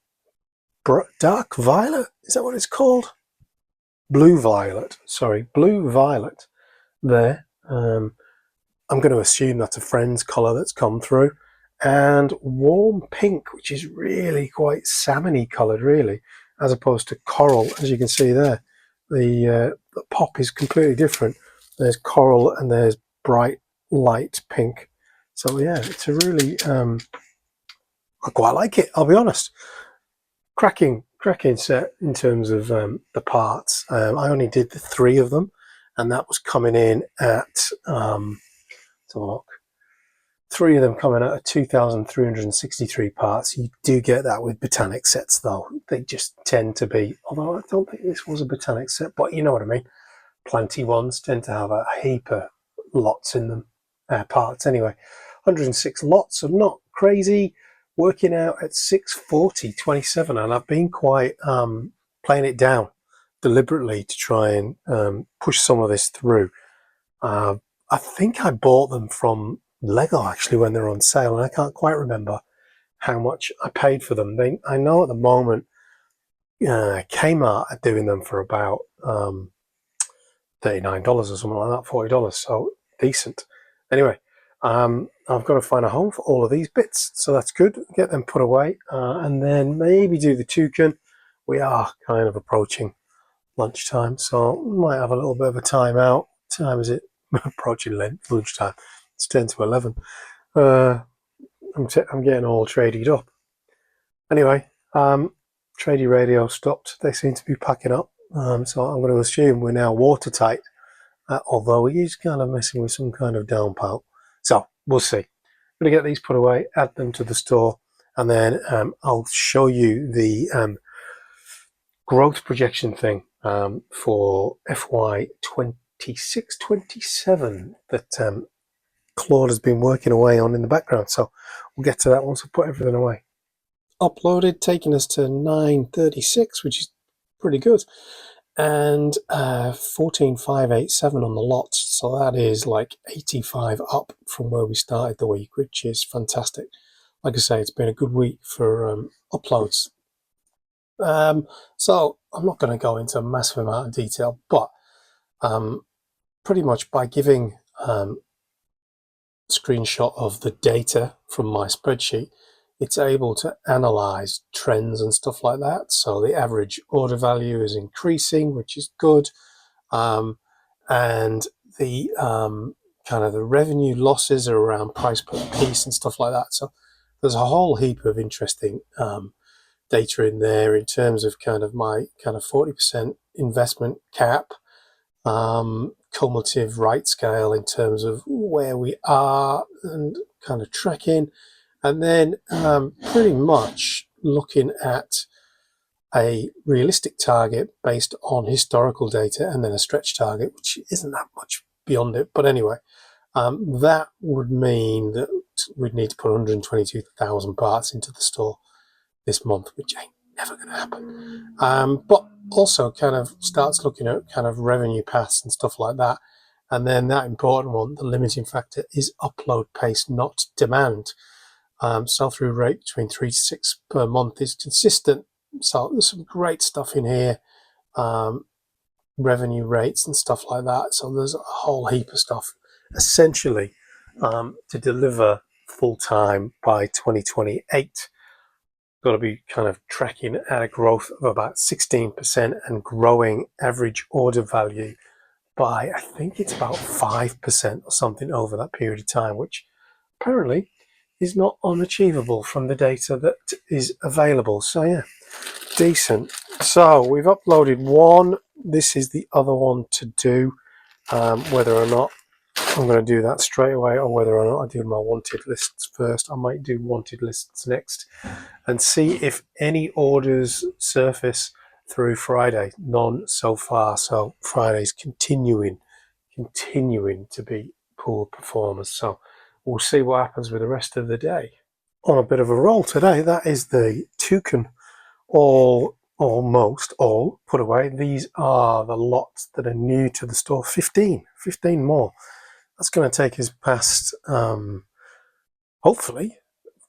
violet, is that what it's called? Blue violet, sorry, blue violet there. I'm going to assume that's a Friends colour that's come through. And warm pink, which is really quite salmony coloured, really, as opposed to coral, as you can see there. The pop is completely different. There's coral and there's bright light pink. So yeah, it's a really, I quite like it, I'll be honest. Cracking set in terms of the parts. I only did the 3 of them, and that was coming in at, let's have a look. 3 of them coming out of 2,363 parts. You do get that with botanic sets, though. They just tend to be, although I don't think this was a botanic set, but you know what I mean. Plenty ones tend to have a heap of lots in them, parts anyway. 106 lots, so not crazy. Working out at 640.27, and I've been quite playing it down deliberately to try and push some of this through. I think I bought them from Lego actually when they're on sale, and I can't quite remember how much I paid for them. I know at the moment Kmart are doing them for about $39 or something like that, $40, so decent. Anyway, I've got to find a home for all of these bits, so that's good. Get them put away, and then maybe do the toucan. We are kind of approaching lunchtime, so we might have a little bit of a time out. What time is it? Approaching lunchtime. It's 10 to 11. I'm getting all traded up. Anyway, tradie radio stopped. They seem to be packing up, so I'm going to assume we're now watertight, although he is kind of messing with some kind of downpipe. So we'll see. I'm going to get these put away, add them to the store, and then I'll show you the growth projection thing for FY 26-27 that Claude has been working away on in the background. So we'll get to that once we put everything away. Uploaded, taking us to 936, which is pretty good. And 14,587 on the lot, so that is like 85 up from where we started the week, which is fantastic. Like I say, it's been a good week for uploads. So I'm not going to go into a massive amount of detail, but pretty much by giving a screenshot of the data from my spreadsheet, it's able to analyze trends and stuff like that. So the average order value is increasing, which is good. And the kind of the revenue losses are around price per piece and stuff like that. So there's a whole heap of interesting data in there in terms of kind of my kind of 40% investment cap, cumulative right scale in terms of where we are and kind of tracking. And then pretty much looking at a realistic target based on historical data, and then a stretch target, which isn't that much beyond it. But anyway, that would mean that we'd need to put 122,000 parts into the store this month, which ain't never going to happen. But also kind of starts looking at kind of revenue paths and stuff like that. And then that important one, the limiting factor, is upload pace, not demand. Sell-through rate between 3 to 6 per month is consistent. So there's some great stuff in here. Revenue rates and stuff like that. So there's a whole heap of stuff essentially to deliver full-time by 2028. Got to be kind of tracking at a growth of about 16% and growing average order value by, I think it's about 5% or something over that period of time, which apparently is not unachievable from the data that is available. So yeah, decent. So we've uploaded one. This is the other one to do. Whether or not I'm going to do that straight away, or whether or not I do my wanted lists first. I might do wanted lists next and see if any orders surface through Friday. None so far. So Friday's continuing to be poor performance. So we'll see what happens with the rest of the day. On a bit of a roll today, that is the toucan, almost all put away. These are the lots that are new to the store. 15 more. That's going to take us past, hopefully,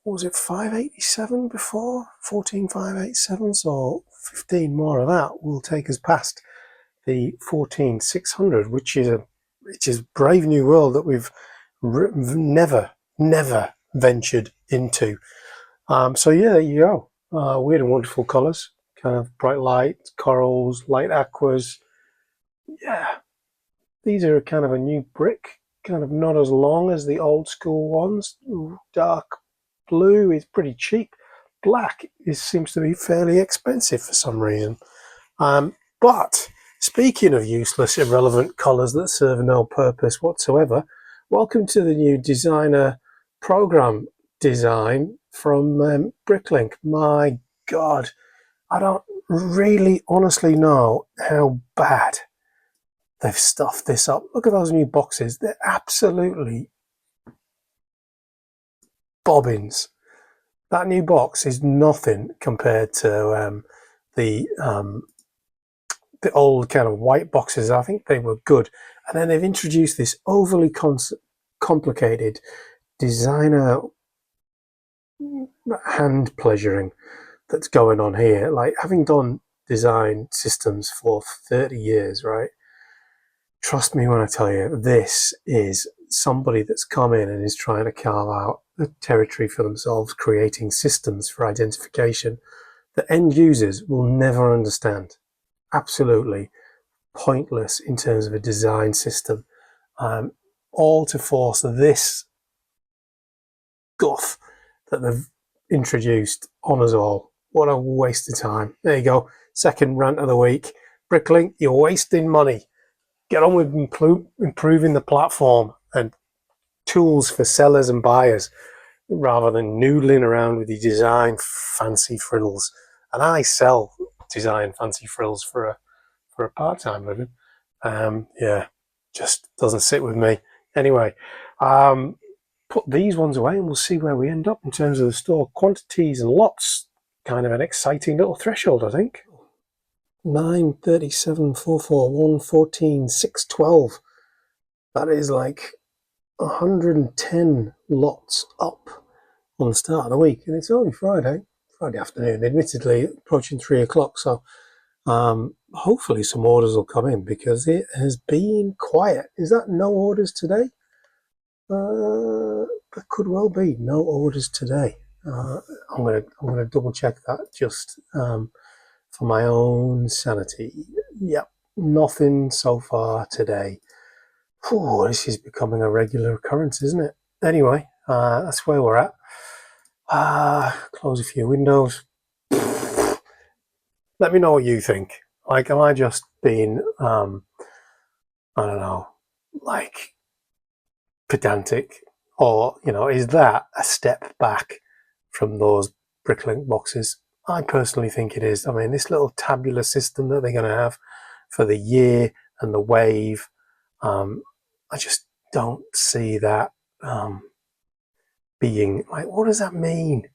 what was it, 587 before? 14,587, so 15 more of that will take us past the 14,600, which is brave new world that we've never ventured into. So yeah, there you go. Weird and wonderful colours, kind of bright light, corals, light aquas. Yeah, these are kind of a new brick, kind of not as long as the old school ones. Dark blue is pretty cheap. Black seems to be fairly expensive for some reason. But speaking of useless, irrelevant colours that serve no purpose whatsoever, welcome to the new Designer Programme design from Bricklink. My God, I don't really honestly know how bad they've stuffed this up. Look at those new boxes. They're absolutely bobbins. That new box is nothing compared to the old kind of white boxes. I think they were good. And then they've introduced this overly complicated designer hand pleasuring that's going on here. Like, having done design systems for 30 years, right? Trust me when I tell you, this is somebody that's come in and is trying to carve out a territory for themselves, creating systems for identification that end users will never understand. Absolutely pointless in terms of a design system. All to force this guff that they've introduced on us all. What a waste of time. There you go. Second rant of the week. Bricklink, you're wasting money. Get on with improving the platform and tools for sellers and buyers, rather than noodling around with your design fancy frills. And I sell design fancy frills for a part-time living. Yeah, just doesn't sit with me. Anyway, put these ones away and we'll see where we end up in terms of the store. Quantities and lots, kind of an exciting little threshold, I think. 9, 37, 441, 14, 612. That is like 110 lots up on the start of the week, and it's only Friday afternoon, admittedly approaching 3 o'clock. So hopefully some orders will come in, because it has been quiet. Is that no orders today? That could well be no orders today. I'm gonna double check that just for my own sanity. Yep, nothing so far today. Whew, this is becoming a regular occurrence, isn't it? Anyway, that's where we're at. Close a few windows. Let me know what you think. Like, am I just being, I don't know, like, pedantic? Or, is that a step back from those Bricklink boxes? I personally think it is. I mean, this little tabular system that they're going to have for the year and the wave, I just don't see that being like, what does that mean?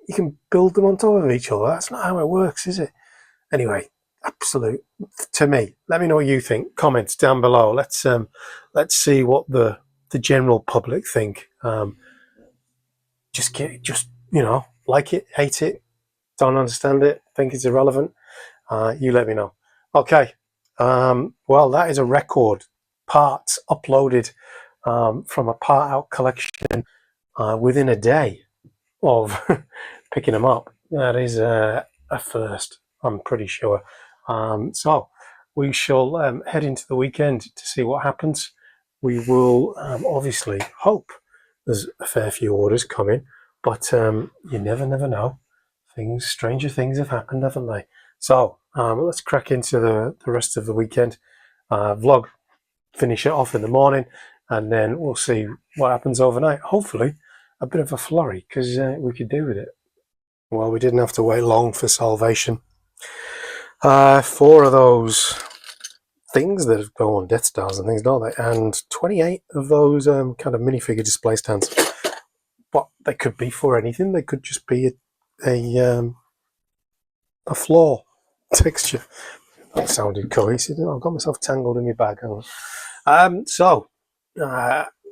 You can build them on top of each other. That's not how it works, is it? Anyway, absolute to me. Let me know what you think. Comments down below. Let's see what the general public think. Just like it, hate it, don't understand it, think it's irrelevant. You let me know. Okay. Well, that is a record. Parts uploaded from a part out collection within a day of picking them up. That is a first, I'm pretty sure. So we shall head into the weekend to see what happens. We will obviously hope there's a fair few orders coming, but you never know. Stranger things have happened, haven't they? So let's crack into the rest of the weekend vlog. Finish it off in the morning, and then we'll see what happens overnight. Hopefully a bit of a flurry, because we could do with it. Well, we didn't have to wait long for salvation. 4 of those things that go on Death Stars and things, don't they? And 28 of those kind of minifigure display stands. But they could be for anything. They could just be a floor texture. That sounded cohesive. I've got myself tangled in my bag.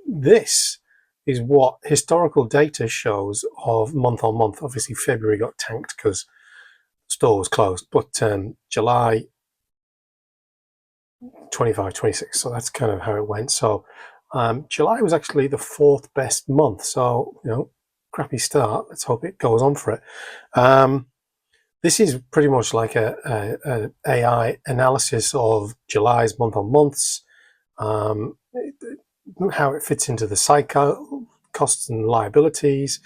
This is what historical data shows of month on month. Obviously, February got tanked because the store was closed, but July 25, 26. So that's kind of how it went. So July was actually the 4th best month. So, crappy start. Let's hope it goes on for it. This is pretty much like a AI analysis of July's month on months, how it fits into the cycle, costs and liabilities,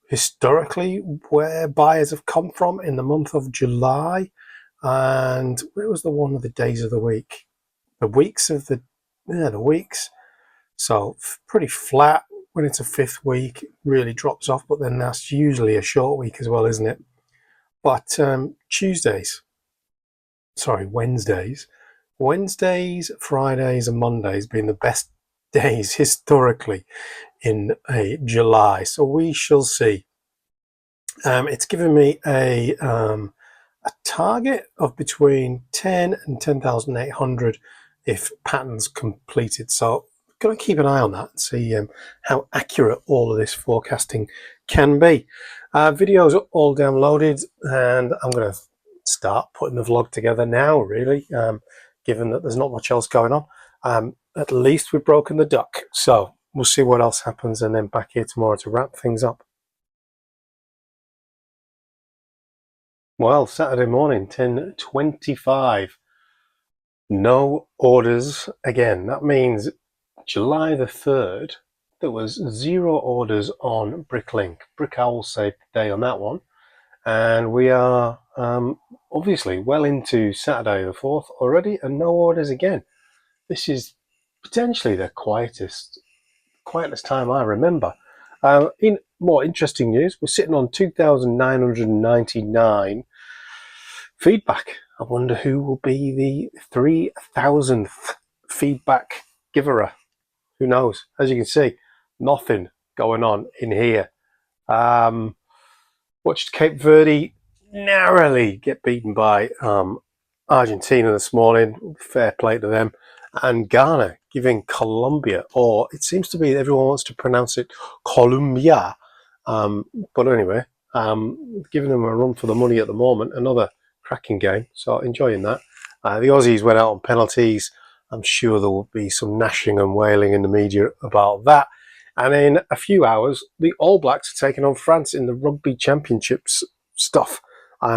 historically where buyers have come from in the month of July, and where was the one of the days of the week, the weeks. So pretty flat. When it's a 5th week, it really drops off, but then that's usually a short week as well, isn't it? But Wednesdays, Fridays and Mondays being the best days historically in July. So we shall see. It's given me a target of between 10 and 10,800 if patterns completed. So got to keep an eye on that and see how accurate all of this forecasting can be. Videos are all downloaded, and I'm going to start putting the vlog together now, really, given that there's not much else going on. At least we've broken the duck, so we'll see what else happens, and then back here tomorrow to wrap things up. Well, Saturday morning, 10:25. No orders again. That means July the 3rd, there was 0 orders on Bricklink. Brick Owl saved the day on that one. And we are obviously well into Saturday the 4th already, and no orders again. This is potentially the quietest time I remember. In more interesting news, we're sitting on 2,999 feedback. I wonder who will be the 3,000th feedback giver. Who knows? As you can see, nothing going on in here. Watched Cape Verde narrowly get beaten by Argentina this morning. Fair play to them. And Ghana giving Colombia, or it seems to be everyone wants to pronounce it Columbia. But anyway, giving them a run for the money at the moment. Another cracking game, so enjoying that. The Aussies went out on penalties. I'm sure there will be some gnashing and wailing in the media about that. And in a few hours, the All Blacks are taking on France in the Rugby Championships stuff,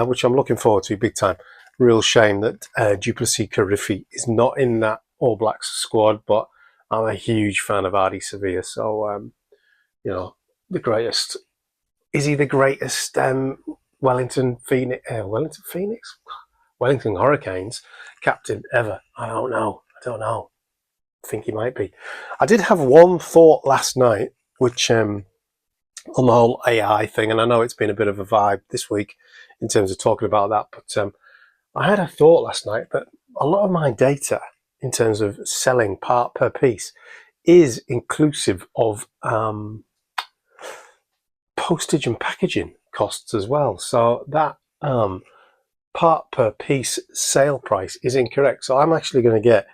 which I'm looking forward to big time. Real shame that Duplessis Karifi is not in that All Blacks squad, but I'm a huge fan of Ardi Sevilla. So, the greatest. Is he the greatest Wellington Hurricanes captain ever? I don't know. I think he might be. I did have one thought last night, which on the whole AI thing, and I know it's been a bit of a vibe this week in terms of talking about that, but I had a thought last night that a lot of my data in terms of selling part per piece is inclusive of postage and packaging costs as well. So that part per piece sale price is incorrect. So I'm actually going to get,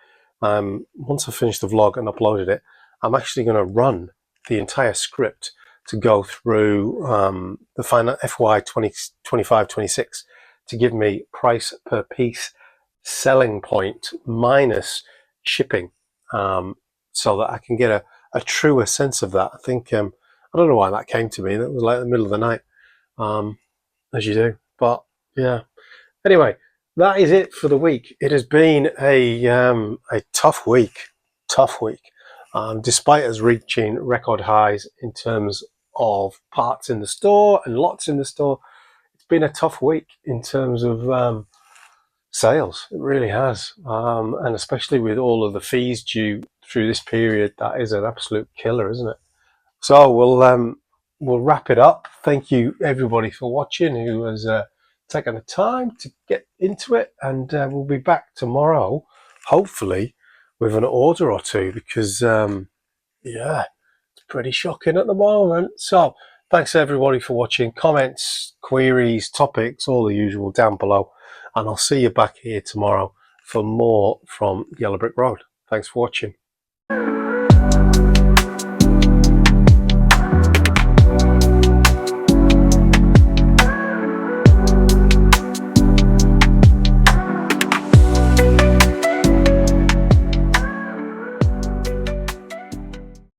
once I finish the vlog and uploaded it, I'm actually going to run the entire script to go through the final FY 2025-26 to give me price per piece selling point minus shipping, so that I can get a truer sense of that. I think, I don't know why that came to me. That was like the middle of the night, as you do. But yeah. Anyway, that is it for the week. It has been a tough week, tough week. Despite us reaching record highs in terms of parts in the store and lots in the store, it's been a tough week in terms of sales. It really has, and especially with all of the fees due through this period, that is an absolute killer, isn't it? So we'll wrap it up. Thank you everybody for watching who has taken the time to get into it, and we'll be back tomorrow, hopefully, with an order or two, because yeah, it's pretty shocking at the moment. So thanks everybody for watching. Comments, queries, topics, all the usual down below, and I'll see you back here tomorrow for more from Yellow Brick Road. Thanks for watching.